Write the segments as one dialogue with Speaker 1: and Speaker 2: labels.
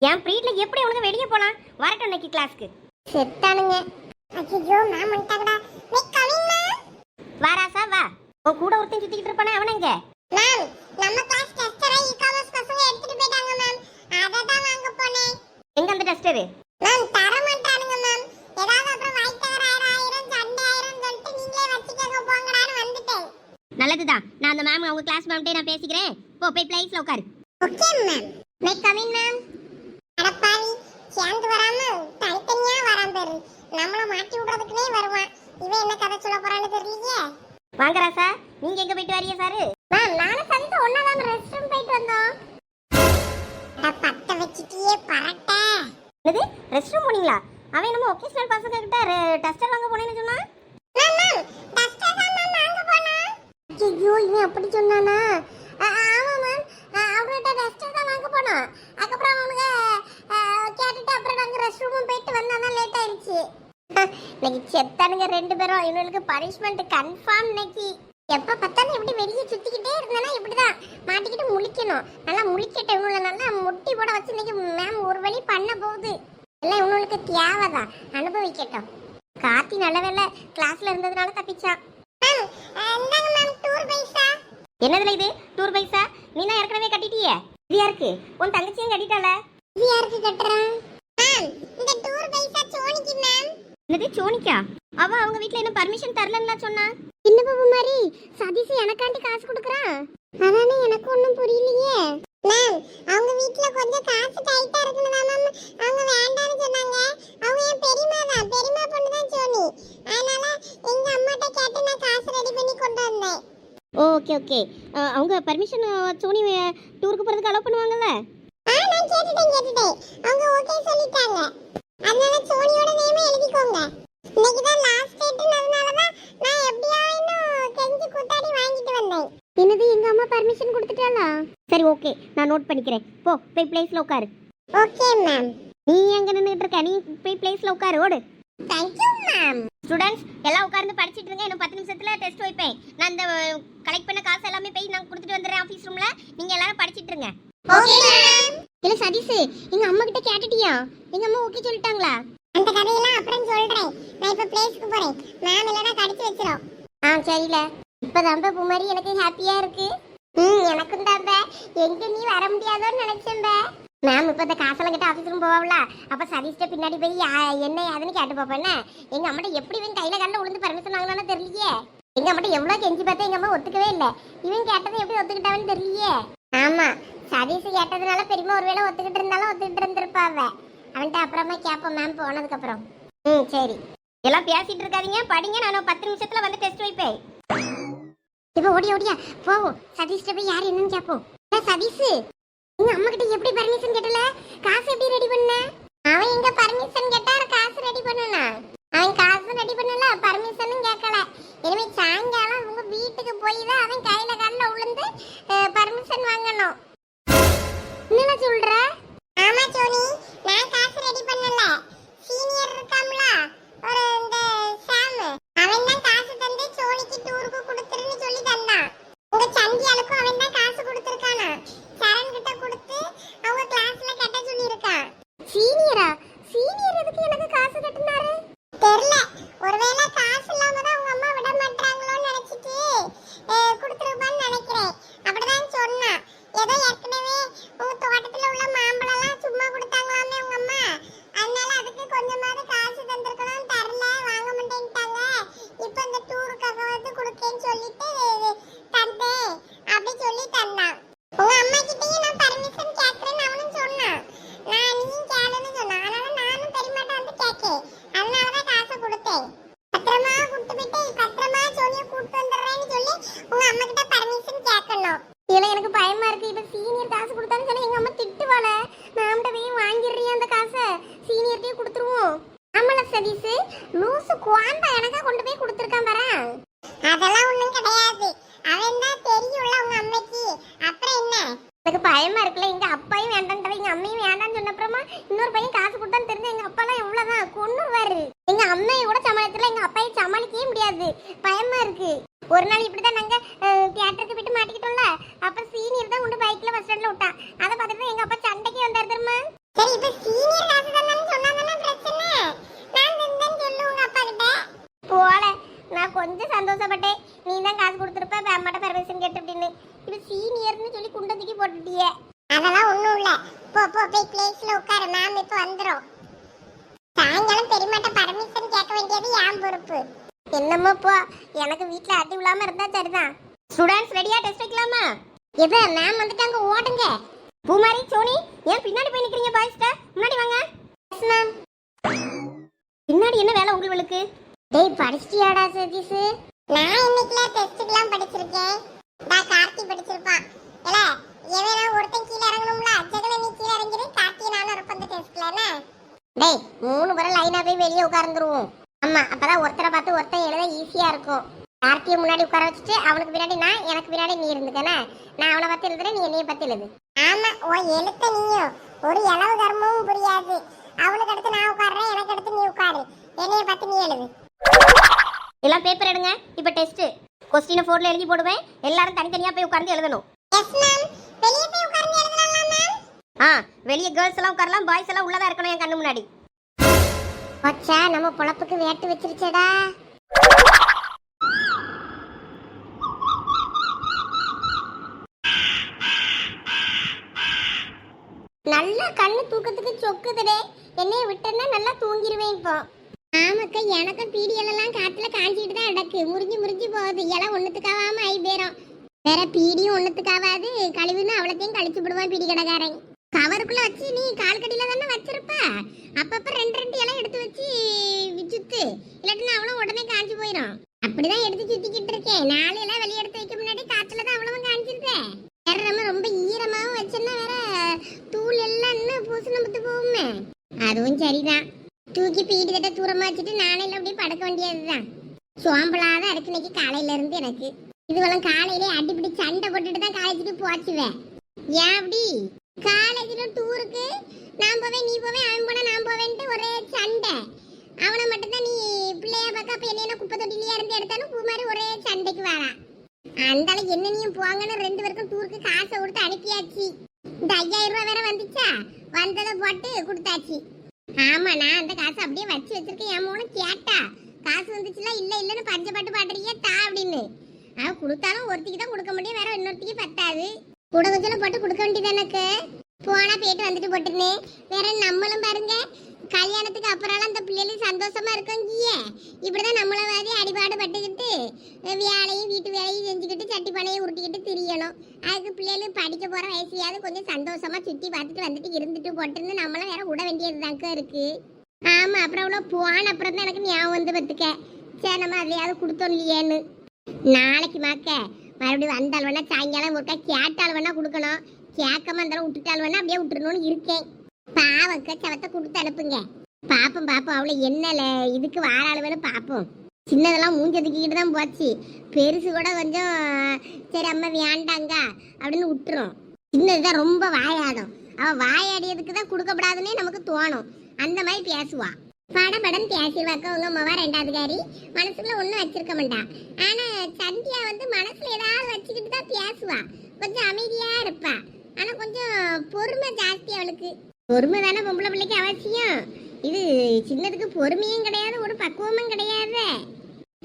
Speaker 1: என் ப்ரீட்ல எப்படி உனக்கு வெளியே போலாம்? வரட்டும் இன்னைக்கு கிளாஸ்க்கு.
Speaker 2: செத்தானுங்க. ஐயோ மேம் வந்துட்டாங்கடா. நீ கவின் மேம்.
Speaker 1: வாராசா வா. உன் கூட ஒருத்தன் சுத்திக்கிட்டு இருப்பானே அவன் எங்க?
Speaker 2: மேம் நம்ம கிளாஸ் டெஸ்டரை இகாமர்ஸ் பசங்க எடுத்துட்டு போயிட்டாங்க மேம். அத தான் வாங்க போனேன்.
Speaker 1: எங்க அந்த டெஸ்டர்?
Speaker 2: மேம் தர மாட்டானுங்க மேம். ஏதாவது அப்புறம் வாய்த்தகர் 1000 சண்டை 1000 சொல்லிட்டு நீங்களே வச்சுக்கங்க போங்கடான்னு வந்துட்டேன்.
Speaker 1: நல்லதுதான். நான் அந்த மேம் அவங்க கிளாஸ் மேம்கிட்ட நான் பேசிக்கிறேன். போ போய் பிளேஸ்ல உட்காரு.
Speaker 2: Okay ma'am. May coming ma'am. அட பாவி சேர்ந்து வராம தனித்தனியா வரான் பாரு. நம்மள மாட்டி விடுறதுக்குனே வருவான். இவன் என்ன கதை சொல்ல போறான்னு தெரியலையே.
Speaker 1: வாங்க ராசா. நீங்க எங்க போயிட்டு வரீங்க சார்?
Speaker 2: மேம் நானும் சதித்து ஒண்ணாதான் ரெஸ்ட் ரூம் போயிட்டு வந்தோம். அட பத்த வச்சிட்டியே பரட்ட.
Speaker 1: என்னது ரெஸ்ட் ரூம் போனீங்களா? அவன் நம்ம ஒகேஷனல் பசங்க கிட்ட டெஸ்டர் வாங்க போனேன்னு சொன்னா.
Speaker 2: மேம் மேம் டஸ்டர் தான் மேம் வாங்க போனா. ஐயோ இவன் அப்படி சொன்னானா? ஆமா மேம் அவங்ககிட்ட டஸ்டர் தான் வாங்க போனோம். அதுக்கப்புறம் அவங்க கேட்டுட்டு அப்புறம் நாங்க ரெஸ்ட் ரூம் போயிட்டு வந்தா லேட் ஆயிடுச்சு. இன்னைக்கு செத்தானுங்க ரெண்டு பேரும். இவங்களுக்கு பனிஷ்மெண்ட் கன்ஃபார்ம் இன்னைக்கு. எப்ப பார்த்தாலும் இப்படி வெளியே சுத்திக்கிட்டே இருந்தானா இப்படிதான் மாட்டிக்கிட்டு முழிக்கணும். நல்லா முழிக்கட்ட இவங்கள நல்லா முட்டி போட வச்சு இன்னைக்கு மேம் ஒரு வழி பண்ண போகுது. எல்லாம் இவங்களுக்கு தேவைதான், அனுபவிக்கட்டும். கார்த்தி நல்ல வேலை கிளாஸ்ல இருந்ததுனால தப்பிச்சான்.
Speaker 1: என்னதுல இது டூர் பைசா? நீ தான் ஏற்கனவே கட்டிட்டியே. இது யாருக்கு? உன் தங்கச்சியும் கட்டிட்டாள.
Speaker 2: இது யாருக்கு கட்டுறான்? மேம் இந்த டூர் பைசா சோனிக்கு மேம்.
Speaker 1: என்னது சோனிக்கா? அவ அவங்க வீட்ல என்ன பர்மிஷன் தரலன்னா சொன்னா.
Speaker 2: என்ன பாபு மாதிரி சதீஷ் எனக்காண்டி காசு கொடுக்குறான். அதானே எனக்கு ஒன்றும் புரியலையே. மேம் அவங்க வீட்ல கொஞ்சம் காசு டைட்டா இருக்குன்னு தான் மேம் அவங்க வேண்டாம்னு சொன்னாங்க. அவங்க என் பெரியம்மா தான், பெரியம்மா பொண்ணு தான் சோனி. அதனால எங்க அம்மாட்ட கேட்டு நான் காசு ரெடி பண்ணி கொண்டு வந்தேன்.
Speaker 1: Okay okay. அவங்க பர்மிஷன் சோனி டூருக்கு போறதுக்கு அலோவ் பண்ணுவாங்கல்ல?
Speaker 2: நான் கேட்டுட்டேன். அவங்க ஓகே சொல்லிட்டாங்க. அதனால சோனியோட நேமை எழுதிக்கோங்க. இன்னைக்கு தான் லாஸ்ட் டேட்ன்றதுனால தான் நான் எப்படியாவது கெஞ்சி கூத்தாடி வாங்கிட்டு வந்தேன்.
Speaker 1: என்னது எங்க அம்மா பர்மிஷன் கொடுத்துட்டாளா? சரி ஓகே நான் நோட் பண்ணிக்கிறேன். போ போய் பிளேஸ்ல உட்காரு.
Speaker 2: Okay ma'am.
Speaker 1: நீ எங்க நின்னுட்டு இருக்க? நீ போய் பிளேஸ்ல உட்காரு. ஓடு.
Speaker 2: Thank you ma'am.
Speaker 1: ஸ்டூடண்ட்ஸ் எல்லாம் உட்கார்ந்து படிச்சிட்டு இருங்க. இன்னும் 10 நிமிஷத்துல டெஸ்ட் வைப்பேன். நான் இந்த கலெக்ட் பண்ண காசு எல்லாமே போய் நான் கொடுத்துட்டு வந்துடுறேன் ஆபீஸ் ரூம்ல. நீங்க எல்லாரும் படிச்சிட்டு இருங்க.
Speaker 2: Okay ma'am.
Speaker 1: இல்ல சதீஷ் எங்க அம்மா கிட்ட கேட்டுட்டியா? எங்க அம்மா ஓகே சொல்லிட்டாங்களா?
Speaker 2: அந்த கதையெல்லாம் அப்புறம் சொல்றேன். நான் இப்ப பிளேஸ்க்கு போறேன். மேம் இல்லனா கடிச்சு வெச்சிரும்.
Speaker 1: சரில. இப்பதான் பூமாரி எனக்கு ஹாப்பியா இருக்கு.
Speaker 2: எனக்கும் தான். எங்க நீ வர முடியாதோன்னு நினைச்சேன்.
Speaker 1: மேம் இப்ப இந்த காசெல்லாம் கிட்ட ஆபீஸ் ரூம் போவாப்ல. அப்ப சதீஷ்ட பின்னாடி போய் என்ன ஏதுன்னு கேட்டு பாப்பேன்னு. எங்க அம்மாட்ட எப்படி இவன் கையில காலில் விழுந்து பர்மிஷன் வாங்கினான்னு தெரியலையே. எங்க அம்மாட்ட எவ்வளவு கெஞ்சி பார்த்தா எங்க அம்மா ஒத்துக்கவே இல்லை. இவன் கேட்டதை எப்படி ஒத்துக்கிட்டான்னு தெரியலையே.
Speaker 2: ஆமா சதீஷ் கேட்டதுனால பெரியம்மா ஒருவேளை ஒத்துக்கிட்டு இருந்தாலும் ஒத்துக்கிட்டு இருந்திருப்பாவ. அவன்கிட்ட அப்புறமா கேட்போம் மேம் போனதுக்கு அப்புறம்.
Speaker 1: சரி எல்லாம் பேசிட்டு இருக்காதீங்க, படிங்க. நான் 10 நிமிஷத்துல வந்து டெஸ்ட் வைப்பேன்.
Speaker 2: இப்ப ஓடியா போவோம். சதீஷ்ட போய் யார் என்னன்னு கேட்போம். சதீஷ் எங்க அம்மா கிட்ட எப்படி பர்மிஷன் கேட்டல? காசு எப்படி ரெடி பண்ண? அவன் எங்க பர்மிஷன் கேட்டாரு காசு ரெடி பண்ணனா? அவன் காசு ரெடி பண்ணல, பர்மிஷனும் கேட்கல. இனிமே சாயங்காலம் உங்க வீட்டுக்கு போய் தான் அவன் கையில காலில் விழுந்து பர்மிஷன் வாங்கணும். என்ன சொல்ற? ஆமா சோனி நான் காசு ரெடி பண்ணல. சீனியர் இருக்காம்ல ஒரு இந்த சாம், அவன் தான் காசு தந்து சோனிக்கு டூருக்கு கொடுத்துருன்னு சொல்லி தந்தான். உங்க சந்தியாளுக்கும் அவன் தான் காசு கொடுத்துருக்கானா. சரண் கிட்ட கொடுத்து அவங்க கிளாஸ்ல கட்ட சொல்லியிருக்கான். சீனியரா? சீனியர் எதுக்கு எனக்கு காசு கட்டினாரு தெரியல. ஒருவேளை காசு இல்லாம தான் உங்க அம்மா விட மாட்டாங்களோன்னு நினைச்சிட்டு கொடுத்துருப்பான்னு நினைக்கிறேன். அப்படிதான் சொன்னா. ஏதோ ஏற்கனவே உங்க தோட்டத்துல உள்ள மாம்பழம் எல்லாம் சும்மா கொடுத்தாங்களாமே உங்க அம்மா. அதனால அதுக்கு கொஞ்சமாவது காசு தந்திருக்கணும். தரல, வாங்க மாட்டேன்ட்டாங்க. இப்ப இந்த டூருக்காக வந்து கொடுக்கேன்னு சொல்லிட்டு தந்தேன் அப்படி சொல்லி தந்தான். உங்க அம்மா கிட்டயும் நான் பர்மிஷன் கேட்கறேன்னு அவனும் சொன்னான். நான் நீயும் கேளுன்னு சொன்னான். அதனால நானும் பெரியமாட்ட வந்து கேட்கேன். அதனாலதான் காசை கொடுத்தேன். பத்திரமா கூட்டு போயிட்டு பத்திரமா சோனியை கூட்டு வந்துடுறேன்னு சொல்லி உங்க அம்மா கிட்ட பர்மிஷன் கேட்கணும்.
Speaker 1: இதுல எனக்கு பயமா இருக்கு. இப்ப சீனியர் காசு கொடுத்தான்னு சொன்னா எங்க அம்மா திட்டுவாள. மேம்கிட்ட போய் வாங்கிடுறியா அந்த காசை? சீனியர்ட்டே கொடுத்துருவோம்.
Speaker 2: ஆமால சதீஷ் லூசு குவாண்டா எனக்கா கொண்டு போய் கொடுத்துருக்கான் பாரு. அதெல்லாம் ஒண்ணும் கிடையாது. அவன் தான் தெரியும்ல உங்க அம்மைக்கு. அப்புறம் என்ன?
Speaker 1: எனக்கு பயமா இருக்குல்ல. எங்க அப்பாயும் வேண்டான்டா, எங்க அம்மையும் வேண்டான்னு சொன்ன அப்புறமா இன்னொரு பையன் காசு கொடுத்தான்னு தெரிஞ்ச எங்க அப்பா எல்லாம் எவ்வளவுதான் கொன்னுவாரு. எங்க அம்மையை கூட சமாளித்துல எங்க அப்பாயை சமாளிக்கவே முடியாது. பயமா இருக்கு. ஒரு நாள் இப்படிதான் நாங்க தியேட்டருக்கு போயிட்டு மாட்டிக்கிட்டோம்ல. அப்ப சீனியர் தான் கொண்டு பைக்ல பஸ் ஸ்டாண்ட்ல விட்டான். அதை பார்த்துட்டு எங்க அப்பா சண்டைக்கு வந்தாரு தெரியுமா?
Speaker 2: சரி இப்ப சீனியர் காசு தந்தான்னு சொன்னாதானே பிரச்சனை. நான் தந்தேன்னு சொல்லு உங்க அப்பா கிட்ட.
Speaker 1: போல நான் கொஞ்சம் சந்தோஷப்பட்டேன். நீ தான் காசு கொடுத்துருப்ப அம்மாட்ட பெர்மிஷன் கேட்டு அப்படின்னு. இப்போ சீனியர்னு சொல்லி குண்டை தூக்கி போட்டுட்டியே.
Speaker 2: அதெல்லாம் ஒண்ணும் இல்ல. போ போ போய் பிளேஸ்ல உட்காரு. மேம் இப்ப வந்துரும். சாயங்காலம் பெரியமாட்ட பர்மிஷன் கேட்க வேண்டியது என் பொறுப்பு.
Speaker 1: என்னமோ போ, எனக்கு வீட்டில் அடி விழாம இருந்தா சரிதான். ஸ்டூடெண்ட்ஸ் ரெடியா டெஸ்ட் வைக்கலாமா?
Speaker 2: எப்ப மேம் வந்துட்டாங்க ஓடுங்க.
Speaker 1: பூமாரி சோனி ஏன் பின்னாடி போய் நிக்கிறீங்க? பாய்ஸ்ட முன்னாடி வாங்க.
Speaker 2: Yes ma'am.
Speaker 1: பின்னாடி என்ன வேலை உங்களுக்கு?
Speaker 2: டேய் படிச்சிட்டியாடா சதீஷ்? நான் இன்னைக்குல டெஸ்ட்க்குலாம் படிச்சிருக்கேன். டா கார்த்தி படிச்சிருப்பான். ஏல எவனா ஒருத்தன் கீழ இறங்கணும்ல. ஜெகல நீ கீழ இறங்கிரு. கார்த்தி நானும் இருப்போம் அந்த டெஸ்ட்லனா.
Speaker 1: டேய் 3 பேரை லைனா போய் வெளியே உட்கார்ந்துருவோம். ஆமா, அப்பதான் ஒருத்தரை பார்த்து ஒருத்தன் எழுத ஈஸியா இருக்கும். கார்த்தியை முன்னாடி உட்கார வச்சுட்டு அவனுக்கு பின்னாடி நான், எனக்கு பின்னாடி நீ இருந்துக்கனே. நான் அவனை பார்த்து எழுதுறேன், நீ என்னைய பார்த்து எழுது.
Speaker 2: ஆமா, ஓ எழுத்த நீயும் ஒரு இளவு கர்மமும் புரியாது. அவனுக்கு அடுத்து நான் உட்கார்றேன், எனக்கு அடுத்து நீ உட்காரு. என்னைய பார்த்து நீ எழுது.
Speaker 1: எல்லாம் பேப்பர் எடுங்க. இப்போ டெஸ்ட். கொஸ்டினை 4ல எழுதி போடுவேன். எல்லாரும் தனித்தனியா போய் உட்கார்ந்து எழுதணும்.
Speaker 2: Yes ma'am. வெளிய போய் உட்கார்ந்து எழுதலாமா மேம்?
Speaker 1: வெளியே கேர்ள்ஸ் எல்லாம் உட்காரலாம், பாய்ஸ் எல்லாம் உள்ளதா இருக்கணும் என் கண்ணு முன்னாடி.
Speaker 2: பச்சா நம்ம பொழப்புக்கு வேட்டு வச்சிருச்சடா.
Speaker 1: நல்ல கண்ணு தூக்கத்துக்கு சொக்குதுடே. என்னைய விட்டேன்னா நல்லா தூங்கிடுவேன் இப்போ.
Speaker 2: ஆமாக்கா, எனக்கும் பீடியெல்லாம் காத்துல காஞ்சிட்டு தான் கிடக்கு. முறிஞ்சு முறிஞ்சு போகுது. இலை ஒண்ணுத்துக்காவாம ஆகி போயிடும். வேற பீடியும் ஒண்ணுத்துக்காவாது. கழிவுன்னு அவ்வளோத்தையும் கழிச்சு விடுவான் பீடி கடைக்காரன். கவருக்குள்ள வச்சு நீ கால் கடியில தானே வச்சிருப்ப. அப்பப்ப 2 இலை எடுத்து வச்சு சுத்து. இல்லாட்டினா அவ்வளோ உடனே காஞ்சி போயிடும். அப்படிதான் எடுத்து சுத்திக்கிட்டு இருக்கேன். 4 இலை வெளியே எடுத்து வைக்க முன்னாடி காத்துல தான் அவ்வளவும் காஞ்சிருக்கேன். வேற நம்ம ரொம்ப ஈரமாவும் வச்சோன்னா வேற தூள் எல்லாம் பூசணம் முத்து போகுமே. அதுவும் சரிதான். தூக்கி பீடி தட்ட தூரமா வச்சுட்டு நாளையில அப்படியே படுக்க வேண்டியதுதான். சோம்பலாதான் இருக்கு இன்னைக்கு காலையில இருந்து எனக்கு. இதுவெல்லாம் காலையிலே அடிப்படி சண்டை போட்டுட்டு தான் காலேஜுக்கு போச்சுவேன். ஏன் அப்படி? காலேஜ்ல டூருக்கு நான் போவேன், நீ போவேன், அவன் போனா நான் போவேன்ட்டு ஒரே சண்டை. அவனை மட்டும்தான் நீ பிள்ளைய பார்க்க அப்ப என்ன குப்பை தொட்டிலேயே இருந்து எடுத்தாலும் பூ மாதிரி ஒரே சண்டைக்கு வாரா. அந்தால என்னனையும் போங்கன்னு 2 பேருக்கும் டூருக்கு காசை கொடுத்து அனுப்பியாச்சு. இந்த 5000 ரூபாய் வேற வந்துச்சா, வந்ததை போட்டு கொடுத்தாச்சு. ஆமா, நான் அந்த காசை அப்படியே வச்சு வச்சிருக்கேன். என் மூணு கேட்டா காசு வந்துச்சுல, இல்ல இல்லன்னு பஞ்சப்பட்டு பாட்டுறியே தா அப்படின்னு. அவ கொடுத்தாலும் ஒருத்திக்கு தான் கொடுக்க முடியும், வேற இன்னொருத்திக்கு பத்தாது. கூட கொஞ்சம் போட்டு கொடுக்க வேண்டியது எனக்கு. போனா போயிட்டு வந்துட்டு போட்டுருனே. வேற நம்மளும் பாருங்க, கல்யாணத்துக்கு அப்புறம் அந்த பிள்ளைகளும் சந்தோஷமா இருக்கோங்கிய. இப்படிதான் நம்மள மாதிரி அடிபாடு பட்டுக்கிட்டு வேலையும் வீட்டு வேலையும் செஞ்சுக்கிட்டு சட்டி பானையை உருட்டிக்கிட்டு திரியணும். அதுக்கு பிள்ளைகளும் படிக்க போற வயசையாவது கொஞ்சம் சந்தோஷமா சுத்தி பார்த்துட்டு வந்துட்டு இருந்துட்டு போட்டுன்னு நம்மளும் வேற விட வேண்டியது தாங்க இருக்கு. ஆமா, அப்புறம் அவ்வளோ போன அப்புறம் தான் எனக்கு ஞாபகம் வந்து பத்துக்க. சரி, நம்ம அதையாவது கொடுத்தோம் இல்லையேன்னு. நாளைக்கு மாக்க மறுபடியும் வந்தால் வேணா சாயங்காலம் ஒருக்கா கேட்டால் வேணா கொடுக்கணும். கேட்காம இருந்தாலும் விட்டுட்டால் வேணா அப்படியே விட்டுறணும்னு இருக்கேன். பாவக்க சவத்தை கொடுத்து அனுப்புங்க. பாப்போம் பாப்போம், அவளை என்னல இதுக்கு வாராள் வேணும் பார்ப்போம். சின்னதெல்லாம் மூஞ்சதுக்கிட்டு தான் போச்சு. பெருசு கூட கொஞ்சம் சரி அம்மா வேண்டாங்க அப்படின்னு விட்டுரும். சின்னதுதான் ரொம்ப வாயாடும். அவள் வாயாடியதுக்கு தான் கொடுக்கப்படாதுன்னே நமக்கு தோணும். அந்த மாதிரி பேசுவா. படபடன் பேசிடுவாக்க உங்க அம்மாவா 2வது காரி. மனசுக்குள்ள ஒன்றும் வச்சிருக்க மாட்டா. ஆனா சந்தியா வந்து மனசுல ஏதாவது வச்சுக்கிட்டு தான் பேசுவா. கொஞ்சம் அமைதியா இருப்பா. ஆனா கொஞ்சம் பொறுமை ஜாஸ்தி அவளுக்கு. பொறுமை தானே பொம்பளை பிள்ளைக்கு அவசியம். இது சின்னதுக்கு பொறுமையும் கிடையாது, ஒரு பக்குவமும் கிடையாது.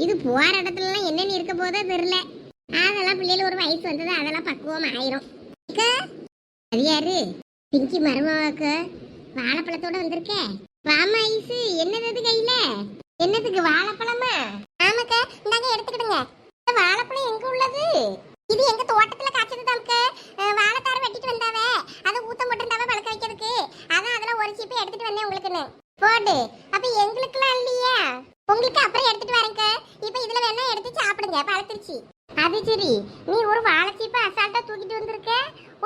Speaker 2: இது போற இடத்துலலாம் என்னென்னு இருக்க போதோ தெரியல. அதெல்லாம் பிள்ளைகள் ஒரு வயசு வந்தது, அதெல்லாம் பக்குவம் ஆயிரும். அது யாரு? பிங்கி மருமவாக்கு வாழைப்பழத்தோட வந்திருக்க. வாமா ஐசு, என்னது கையில? என்னதுக்கு வாழைப்பழமா? ஆமாக்கா, இந்தாங்க எடுத்துக்கிடுங்க. வாழைப்பழம் எங்க உள்ளது? இது எங்க தோட்டத்துல காய்ச்சது தான்க்க. வாழைத்தார வெட்டிட்டு வந்தாவே, அதை ஊத்த போட்டுருந்தாவே பழக்க வைக்கிறதுக்கு. அதான் அதெல்லாம் ஒரு சீப்பை எடுத்துட்டு வந்தேன் உங்களுக்குன்னு. போடு. அப்ப எங்களுக்குலாம் இல்லையா? உங்களுக்கு அப்புறம் எடுத்துட்டு வரேங்க. இப்ப இதுல வேணா எடுத்து சாப்பிடுங்க, பழத்திருச்சு. அது சரி, நீ ஒரு வாழைச்சீப்பை அசால்ட்டா தூக்கிட்டு வந்திருக்க.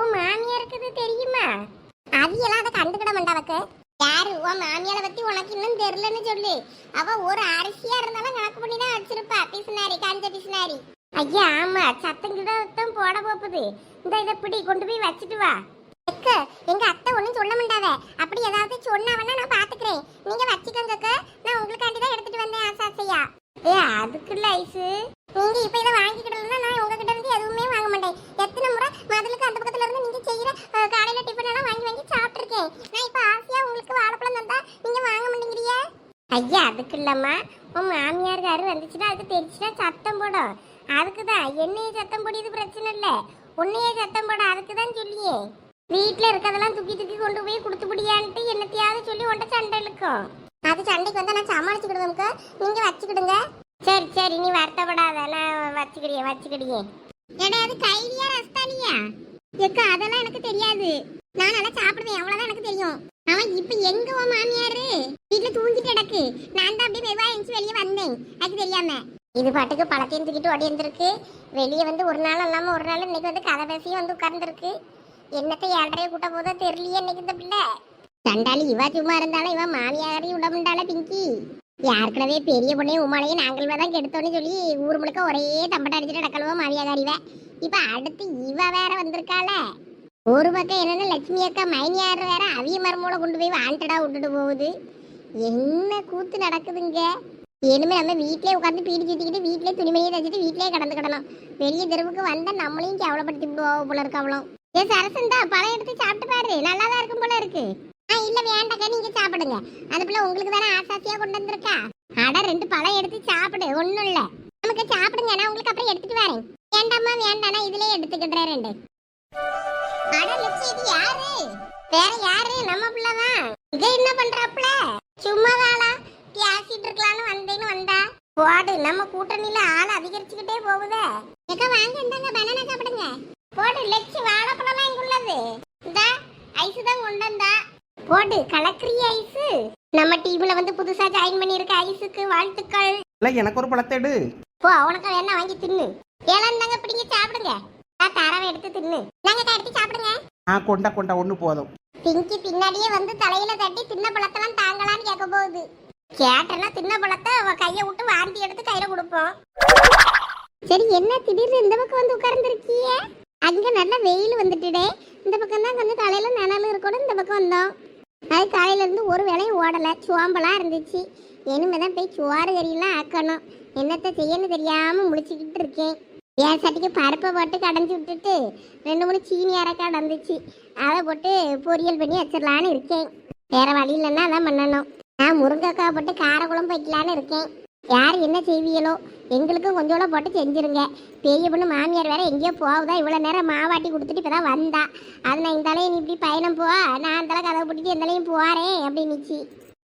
Speaker 2: உன் மாமியா இருக்குது தெரியுமா? அதையெல்லாம் அதை கண்டுக்கிட மாட்டாவக்கு. யாரு? உன் மாமியால பத்தி உனக்கு இன்னும் தெரியலன்னு சொல்லு. அவ ஒரு அரிசியா இருந்தாலும் கணக்கு பண்ணி தான் வச்சிருப்பா. பிசுனாரி, கஞ்ச பிசுனாரி. ஐயா ஆமா, சத்தம் கிட்ட போட போகுது. இந்த இதை பிடி கொண்டு போய் வச்சுட்டு வா. எங்க அத்தை ஒண்ணும் சொல்ல மாட்டாவ. அப்படி ஏதாவது சொன்னாவன்னா நான் பாத்துக்கிறேன். நீங்க வச்சுக்கோங்க. நான் உங்களுக்காண்டி தான் எடுத்துட்டு வந்தேன் ஆசாசையா. அதுக்குள்ள ஐசு, நீங்க இப்ப இதை வாங்கிக்கிடலன்னா நான் உங்ககிட்ட இருந்து எதுவுமே வாங்க மாட்டேன். எத்தனை முறை மதுளுக்கு அந்த பக்கத்துல இருந்து நீங்க செய்யற காலையில டிஃபன் எல்லாம் வாங்கி வாங்கி சாப்பிட்டுருக்கேன். நான் இப்ப
Speaker 1: ஐயா அதுக்கு இல்லம்மா, உன் மாமியார்காரு வந்துச்சுன்னா அதுக்கு தெரிச்சுன்னா சத்தம் போடும். அதுக்கு தான் என்னையே சத்தம் போடியது பிரச்சனை இல்லை, உன்னையே சத்தம் போட அதுக்கு தான் சொல்லியே. வீட்டில் இருக்கதெல்லாம் தூக்கி தூக்கி கொண்டு போய் கொடுத்துபடியான்ட்டு என்னத்தையாவது சொல்லி உன்ட்ட சண்டை இழுக்கும். அது சண்டைக்கு வந்தால் நான் சமாளிச்சுக்கிடுவேன்க்கா, நீங்கள் வச்சுக்கிடுங்க. சரி சரி, நீ வருத்தப்படாத, நான் வச்சுக்கிடியே. ஏடா அது கைலியா ரஸ்தாலியா? எக்கா அதெல்லாம் எனக்கு தெரியாது, நான் நல்லா சாப்பிடுவேன், அவ்வளோதான் எனக்கு தெரியும். அவன் இப்ப எங்க உன் மாமியாரு வீட்டுல தூங்கிட்டு கிடக்கு, நான் தான் அப்படியே மெதுவா எந்திச்சு வெளியே வந்தேன், அதுக்கு தெரியாம. இது பாட்டுக்கு பழத்தையும் தூக்கிட்டு ஓடி இருந்திருக்கு. வெளியே வந்து ஒரு நாள் இல்லாம ஒரு நாள் இன்னைக்கு வந்து கதை பேசியும் வந்து உட்கார்ந்துருக்கு. என்னத்தை ஏழரைய கூட்ட போதோ தெரியலையே இன்னைக்கு இந்த பிள்ளை. சண்டாளி இவ சும்மா இருந்தாலும் இவன் மாமியாரையும் விடமுண்டால பிங்கி. யாருக்கனவே பெரிய பொண்ணையும் உமானையும் நாங்கள் தான் கெடுத்தோன்னு சொல்லி ஊர் முழுக்க ஒரே தம்பட்டை அடிச்சுட்டு நடக்கலுவோம் மாமியாரிவ. இப்ப அடுத்து இவ வேற வந்திருக்காள. ஒரு பக்கம் என்னன்னா லட்சுமி அக்கா மைனியார் வேற அவிய மரமூல கொண்டு போய் வாண்டடா விட்டுட்டு போகுது. என்ன கூத்து நடக்குதுங்க. இனிமே நம்ம வீட்டிலே உட்காந்து பீடி சுத்திக்கிட்டு வீட்டிலே துணிமணியை தச்சுட்டு வீட்டிலே கடந்து கிடணும். பெரிய தெருவுக்கு வந்தா நம்மளையும் கேவலப்படுத்தி விடுவோம் போல இருக்கு அவளும். ஏன் சரசந்தா பழம் எடுத்து சாப்பிட்டு பாரு, நல்லாதான் இருக்கும் போல இருக்கு. இல்ல வேண்டாக்கா, நீங்க சாப்பிடுங்க, அந்த பிள்ளை உங்களுக்கு தானே ஆசாசியா கொண்டு வந்திருக்கா. அட 2 பழம் எடுத்து சாப்பிடு, ஒண்ணும் இல்ல. நமக்கு சாப்பிடுங்க, நான் உங்களுக்கு அப்புறம் எடுத்துட்டு வரேன். வேண்டாமா வேண்டானா இதுலயே எடுத்துக்கிட்டேன் 2. அட லட்சு, இது யாரு? வேற யாரு? நம்ம பிள்ளைதான். இங்க என்ன பண்றாப்ல? சும்மாதாளா பேசிட்டு இருக்கலாம்னு வந்தேன்னு வந்தா. போடு, நம்ம கூட்டணியில ஆள் அதிகரிச்சுக்கிட்டே போகுதே. ஏக்கா வாங்க, இந்தாங்க பனானா சாப்பிடுங்க. போடு லட்சு, வாழைப்பழம் இங்க உள்ளது. இந்த ஐஸ் தான் கொண்டு வந்தா. போடு கலக்கரிய ஐஸ். நம்ம டீம்ல வந்து புதுசா ஜாயின் பண்ணிருக்க ஐஸுக்கு வாழ்த்துக்கள்.
Speaker 3: இல்ல எனக்கு ஒரு பழத்தை எடு.
Speaker 1: போ, அவனுக்கு வேணா வாங்கி தின்னு. ஏழந்தாங்க பிடிங்க சாப்பிடுங்க. தரவை எடுத்து தின்னு. நாங்க எடுத்து சாப்பிடுங்க.
Speaker 3: கொண்டா கொண்டா ஒண்ணு போதும்.
Speaker 1: பிங்கி பின்னாடியே வந்து தலையில தட்டி தின்ன பழத்தெல்லாம் தாங்கலான்னு கேட்க போகுது. கேட்டனா தின்ன பழத்தை அவ கையை விட்டு வாந்தி எடுத்து கையில கொடுப்போம். சரி, என்ன திடீர்னு இந்த பக்கம் வந்து உட்கார்ந்துருக்கிய? அங்க நல்ல வெயில் வந்துட்டுடே. இந்த பக்கம் தான் கொஞ்சம் காலையில நிழல் இருக்கணும், இந்த பக்கம் வந்தோம். அது காலையில இருந்து ஒரு வேலையும் ஓடலை, சோம்பலா இருந்துச்சு. இனிமேதான் போய் சோறு கறியெல்லாம் ஆக்கணும். என்னத்தை செய்யன்னு தெரியாம முழிச்சுக்கிட்டு இருக்கேன். ஏன் சட்டிக்கு பருப்பை போட்டு கடைஞ்சி விட்டுட்டு 2-3 சீனி அரைக்காய் நடந்துச்சு, அதை போட்டு பொரியல் பண்ணி வச்சிடலான்னு இருக்கேன். வேற வழி இல்லைன்னா அதான் பண்ணணும். நான் முருங்கைக்காய் போட்டு காரக்குழம்பு வைக்கலான்னு இருக்கேன். யார் என்ன செய்வீங்களோ, எங்களுக்கும் கொஞ்சோட போட்டு செஞ்சிருங்க. பெரிய பொண்ணு மாமியார் வேற எங்கேயோ போகுதா, இவ்வளோ நேரம் மாவாட்டி கொடுத்துட்டு இப்போ தான் வந்தா. அது நான் இந்தாலையும் நீ இப்படி பயணம் போ, நான் அந்தால கதை பூட்டிட்டு எந்தாலையும் போகிறேன் அப்படின்னுச்சு.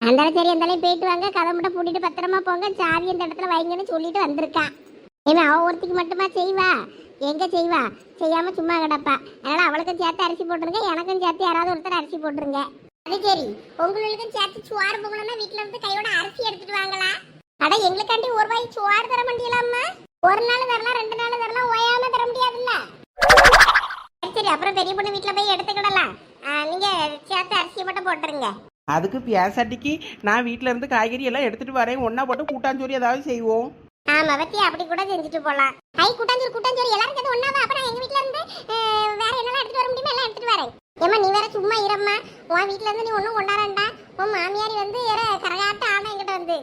Speaker 1: அந்தாலும் சரி, எந்தாலையும் போயிட்டு வாங்க, கதை மட்டும் பூட்டிட்டு பத்திரமா போங்க, சாவி அந்த இடத்துல வைங்கன்னு சொல்லிட்டு வந்திருக்கா. ஏன்னா அவள் ஒருத்திக்கு மட்டுமா செய்வா, எங்க செய்வா, செய்யாம சும்மா கிடப்பா. அதனால அவளுக்கும் சேர்த்து அரிசி போட்டுருங்க, எனக்கும் சேர்த்து யாராவது ஒருத்தர் அரிசி போட்டுருங்க. அது சரி, உங்களுக்கும் சேர்த்து சோறு பொங்கலன்னா வீட்டுல இருந்து கையோட அரிசி எடுத்துட்டு வாங்களா? அட எங்களுக்காண்டி ஒரு வாய் சோறு தர முடியலாமா? ஒரு நாள் தரலாம், 2 நாள் தரலாம், ஓயாம தர முடியாதுல்ல. சரி, அப்புறம் பெரிய பொண்ணு வீட்டுல போய் எடுத்துக்கிடலாம். நீங்க சேர்த்து அரிசியை மட்டும் போட்டுருங்க.
Speaker 3: அதுக்கு பியாசாட்டிக்கு நான் வீட்ல இருந்து காய்கறி எல்லாம் எடுத்துட்டு வரேன், ஒன்னா போட்டு கூட்டாஞ்சோறு ஏதாவது செய்வோம்.
Speaker 1: ஆமா பத்தி அப்படி கூட செஞ்சுட்டு போலாம். கூட்டாஞ்சோறு எல்லாரும் சேர்ந்து ஒண்ணாவா? அப்ப நான் எங்க வீட்ல இருந்து வேற என்னெல்லாம் எடுத்துட்டு வர முடியுமோ எல்லாம் எடுத்துட்டு வரேன். ஏமா நீ வேற சும்மா இரம்மா, உன் வீட்ல இருந்து நீ ஒன்னும் கொண்டாடண்டா. உன் மாமியாரி வந்து வேற கரகாட்ட ஆனா என்கிட்ட வந்து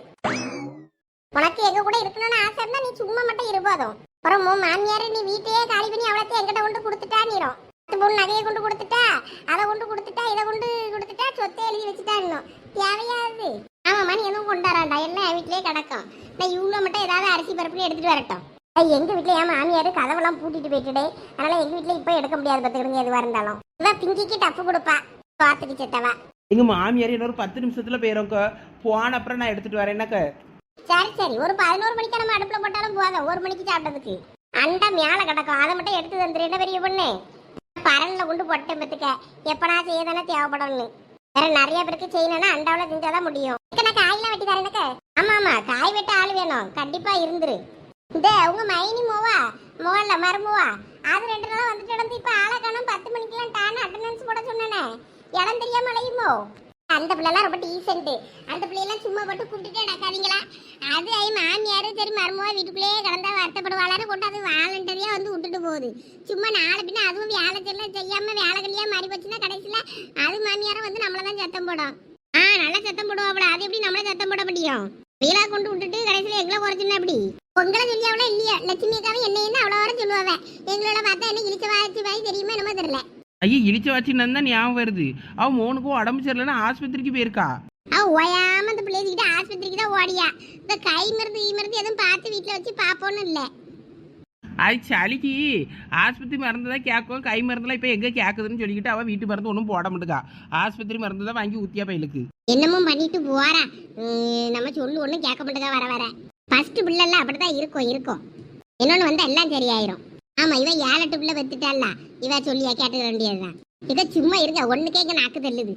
Speaker 1: உனக்கு எங்க கூட இருக்கணும்னு ஆசை இருந்தா நீ சும்மா மட்டும் இருப்போதும். அப்புறம் உன் மாமியாரு நீ வீட்டையே காலி பண்ணி அவளத்தையும் என்கிட்ட கொண்டு கொடுத்துட்டா, நீரும் 3 நகையை கொண்டு கொடுத்துட்டா, அதை கொண்டு கொடுத்துட்டா, இதை கொண்டு கொடுத்துட்டா, சொத்தை எழுதி வச்சுட்டா, இன்னும் தேவையாது. ஆமாம்மா, நீ எதுவும் கொண்டாடாண்டா, எல்லாம் என் வீட்லயே கிடக்கும். நான் இவ்வளோ மட்டும் ஏதாவது அரிசி பருப்புல எடுத்துட்டு வரட்டும். எங்க வீட்டுல என் மாமியாரு கதவெல்லாம் பூட்டிட்டு போயிட்டுடே, அதனால எங்க வீட்டுல இப்ப எடுக்க முடியாது. பார்த்துக்கிடுங்க, எதுவா இருந்தாலும் இவ பிங்கிக்கு டப்பு கொடுப்பா, பார்த்துட்டு செத்தவா.
Speaker 3: எங்க மாமியார் இன்னொரு 10 நிமிஷத்துல போயிரும். போன அப்புறம் நான் எடுத்துட்டு வரேன். என்னக்க
Speaker 1: சரி சரி, ஒரு 11 மணிக்கு நம்ம அடுப்புல போட்டாலும் போதும், 1 மணிக்கு சாப்பிட்டதுக்கு. அண்டா மேல கிடக்கும், அதை மட்டும் எடுத்து தந்துரு. என்ன பெரிய பொண்ணு, பரன்ல கொண்டு போட்டேன் பத்துக்க, எப்படா செய்யதானே தேவைப்படும்னு. வேற நிறைய பேருக்கு செய்யணும்னா அண்டாவில செஞ்சாதான் முடியும். நான் காயெல்லாம் வெட்டி தரேன் எனக்கு. ஆமா ஆமா, காய் வெட்ட ஆள் வேணும், கண்டிப்பா இருந்துரு. இந்த உங்க மைனி மோவல்ல மருமோவா, அது 2 நாளா வந்துட்டு நடந்து இப்ப ஆளை காணும். 10 மணிக்கெல்லாம் டான்னு அட்டண்டன்ஸ் போட சொன்னேனே, இடம் தெரியாம அலையுமோ. அந்த பிள்ளைலாம் ரொம்ப டீசென்ட். அந்த பிள்ளையெல்லாம் சும்மா போட்டு கூப்பிட்டுட்டே நடக்காதீங்களா? அது மாமியாரு சரி மருமவா வீட்டுக்குள்ளேயே கடந்தா வருத்தப்படுவாளாரு கொண்டு அது வாலண்டரியா வந்து விட்டுட்டு போகுது. சும்மா நாளை பின்ன அதுவும் வேலை செய்யாம வேலைகள்லயே மாறி போச்சுன்னா கடைசியில அது மாமியார வந்து நம்மளதான் சத்தம் போடும். நல்லா சத்தம் போடுவாப்ல, அது எப்படி நம்மள சத்தம் போட முடியும்? வீலா கொண்டு விட்டுட்டு கடைசியில எங்களை குறைச்சுன்னா அப்படி உங்களை சொல்லியாவளோ இல்லையா? லட்சுமி அக்காவும் என்னையும் அவ்வளோ வர சொல்லுவாங்க. எங்களோட பார்த்தா என்ன இழிச்ச வாய் தெரியுமா என்னமோ தெரியல.
Speaker 3: ஐயா இழிச்ச வச்சுன்னு தான் ஞாபகம் வருது. அவன் மோனுக்கும் உடம்பு சரியில்லைன்னா ஆஸ்பத்திரிக்கு போயிருக்கா.
Speaker 1: அவ ஓயாம அந்த பிள்ளைகிட்ட ஆஸ்பத்திரிக்கு தான் ஓடியா. இந்த கை மருந்து எதுவும் பார்த்து வீட்டுல வச்சு பாப்போன்னு இல்லை.
Speaker 3: அது சளிக்கு ஆஸ்பத்திரி மருந்து தான் கேட்கும், கை மருந்துலாம் இப்போ எங்கே கேட்குதுன்னு சொல்லிக்கிட்டு அவள் வீட்டு மருந்து ஒன்றும் போட மாட்டேக்கா. ஆஸ்பத்திரி மருந்து தான் வாங்கி ஊற்றியா பையலுக்கு.
Speaker 1: என்னமோ பண்ணிட்டு போறா. நம்ம சொல்லு ஒன்றும் கேட்க மாட்டேங்க. வர ஃபர்ஸ்ட் பிள்ளைல அப்படிதான் இருக்கும். இன்னொன்று வந்து எல்லாம் சரியாயிரும். ஆமா, இவன் 7-8 பிள்ளை பெத்துட்டால, இவ சொல்லியா கேட்டுக்க வேண்டியதுதான். இதை சும்மா இருக்க ஒண்ணுக்கே இங்க நாக்கு தள்ளுது.